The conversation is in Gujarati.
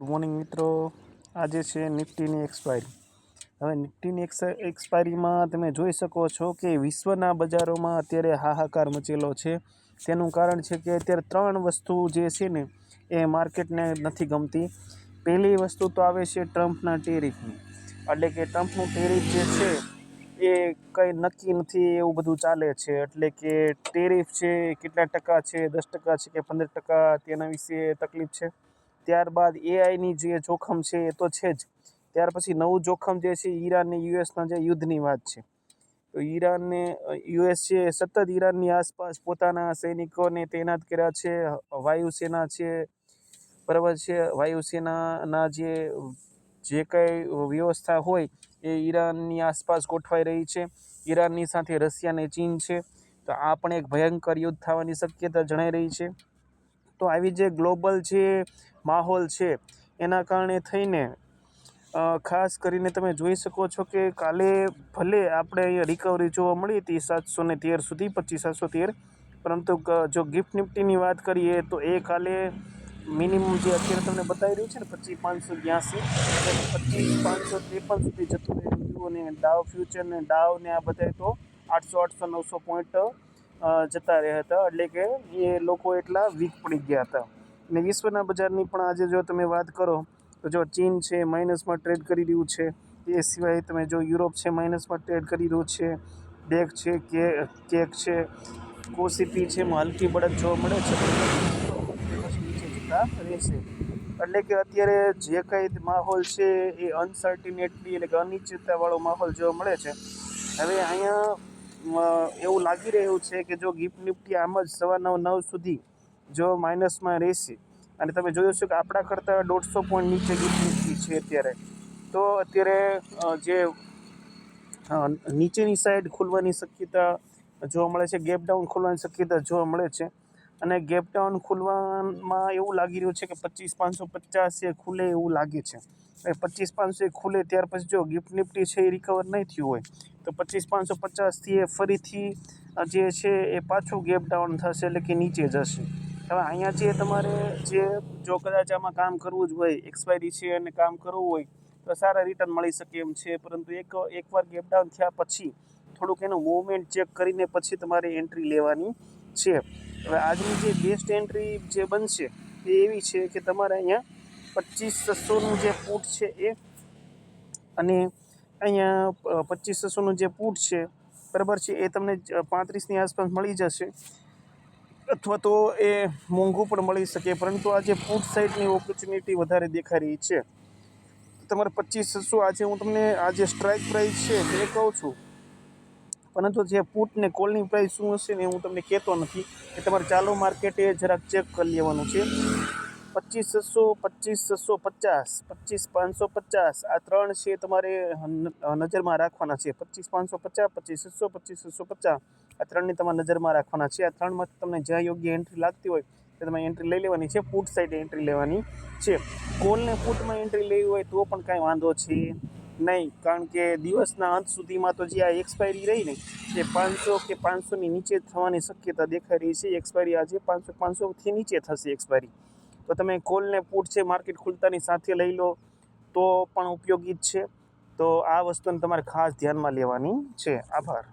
મોર્નિંગ મિત્રો, આજે છે નિફ્ટીની એક્સપાયરી. હવે નિફ્ટીની એક્સપાયરીમાં તમે જોઈ શકો છો કે વિશ્વના બજારોમાં અત્યારે હાહાકાર મચેલો છે. તેનું કારણ છે કે અત્યારે ત્રણ વસ્તુ જે છે ને એ માર્કેટને નથી ગમતી. પહેલી વસ્તુ તો આવે છે ટ્રમ્પના ટેરિફની, એટલે કે ટ્રમ્પનું ટેરિફ જે છે એ કંઈ નક્કી નથી, એવું બધું ચાલે છે. એટલે કે ટેરિફ છે કેટલા ટકા છે, 10% છે કે 15%, તેના વિશે તકલીફ છે. ત્યારબાદ એઆઈની જે જોખમ છે એ તો છે જ. ત્યાર પછી નવું જોખમ જે છે ઈરાન અને યુએસના જે યુદ્ધની વાત છે. તો ઈરાન ને યુએસ છે સતત ઈરાનની આસપાસ પોતાના સૈનિકોને તૈનાત કર્યા છે. વાયુસેના છે, બરાબર છે, વાયુસેનાના જે કંઈ વ્યવસ્થા હોય એ ઈરાનની આસપાસ ગોઠવાઈ રહી છે. ઈરાનની સાથે રશિયા અને ચીન છે. તો આ પણ એક ભયંકર યુદ્ધ થવાની શક્યતા જણાઈ રહી છે. તો આવી જે ગ્લોબલ જે માહોલ છે એના કારણે થઈને ખાસ કરીને તમે જોઈ શકો છો કે કાલે ભલે આપણે અહીંયા રિકવરી જોવા મળી હતી 713 સુધી, 25,713, પરંતુ જો ગિફ્ટ નિફ્ટીની વાત કરીએ તો એ કાલે મિનિમમ જે અત્યારે તમને બતાવી રહ્યું છે ને 25,582, 25,553 સુધી જતું રહ્યું હતું. અને ડાવ ફ્યુચર ને ડાવ ને આ બધા તો 800, 900 પોઈન્ટ જતા રહ્યા હતા. એટલે કે એ લોકો એટલા વીક પડી ગયા હતા. અને વિશ્વના બજારની પણ આજે જો તમે વાત કરો તો જો ચીન છે માઇનસમાં ટ્રેડ કરી રહ્યું છે. એ સિવાય તમે જો યુરોપ છે માઇનસમાં ટ્રેડ કરી રહ્યું છે. ડેક છે, કેક છે, કોસીપી છે, એમાં હલકી બળદ જોવા મળે છે, પછી નીચે જતા રહેશે. એટલે કે અત્યારે જે કંઈ માહોલ છે એ અનસર્ટિનેટલી એટલે કે અનિશ્ચિતતાવાળો માહોલ જોવા મળે છે. હવે અહીંયા એવું લાગી રહ્યું છે કે જો ગિફ્ટ નિફ્ટી આમ જ 9:15 સુધી જો માઇનસમાં રહેશે, અને તમે જોયું છે કે આપણા કરતાં 150 પોઈન્ટ નીચે ગિફ્ટ નિફ્ટી છે અત્યારે, તો અત્યારે જે નીચેની સાઈડ ખુલવાની શક્યતા જોવા મળે છે, ગેપ ડાઉન ખુલવાની શક્યતા જોવા મળે છે. અને ગેપ ડાઉન ખુલવામાં એવું લાગી રહ્યું છે કે 25,550 એ ખુલે એવું લાગે છે. 25,500 ખુલે ત્યાર પછી જો ગિફ્ટ નિફ્ટી છે એ રિકવર નહીં થયું હોય તો 25,550થી એ ફરીથી જે છે એ પાછું ગેપ ડાઉન થશે, એટલે કે નીચે જશે. હવે અહીંયા જે તમારે જો કદાચ આમાં કામ કરવું જ હોય, એક્સપાયરી છે અને કામ કરવું હોય તો સારા રિટર્ન મળી શકે એમ છે. પરંતુ એકવાર ગેપ ડાઉન થયા પછી થોડુંક એનું મૂવમેન્ટ ચેક કરીને પછી તમારે એન્ટ્રી લેવાની છે. હવે આજની જે બેસ્ટ એન્ટ્રી જે બનશે એ એવી છે કે તમારે અહીંયા 25,600નું જે પુટ છે એ, અને અહીંયા 25,600નું જે પુટ છે, બરાબર છે, એ તમને 35ની આસપાસ મળી જશે, અથવા તો એ મોંઘું પણ મળી શકે. પરંતુ આ જે પુટ સાઇડની ઓપોર્ચ્યુનિટી વધારે દેખાઈ રહી છે. તમારે 25,600 આજે હું તમને આ જે સ્ટ્રાઇક પ્રાઇસ છે એ કહું છું, પરંતુ જે પુટ ને કોલની પ્રાઇસ શું હશે ને હું તમને કહેતો નથી. એ તમારે ચાલુ માર્કેટે જરાક ચેક કરી લેવાનું છે. 25,600, 25,650, 25,550 આ ત્રણ છે તમારે નજરમાં રાખવાના છે. 25,550, 25,600, 25,650 આ ત્રણની તમારે નજરમાં રાખવાના છે. આ ત્રણમાંથી તમને જ્યાં યોગ્ય એન્ટ્રી લાગતી હોય તે તમે એન્ટ્રી લઈ લેવાની છે. પુટ સાઈડે એન્ટ્રી લેવાની છે. કોલને પુટમાં એન્ટ્રી લેવી હોય તો પણ કાંઈ વાંધો છે નહીં, કારણ કે દિવસના અંત સુધીમાં તો જે આ એક્સપાયરી રહી ને એ 500 કે 500ની નીચે થવાની શક્યતા દેખાઈ રહી છે. એક્સપાયરી આજે 500થી નીચે થશે એક્સપાયરી. તો તમે કોલ ને પુટ છે માર્કેટ ખુલતાની સાથે લઈ લો તો પણ ઉપયોગી જ છે. તો આ વસ્તુને તમારે ખાસ ધ્યાનમાં લેવાની છે. આભાર.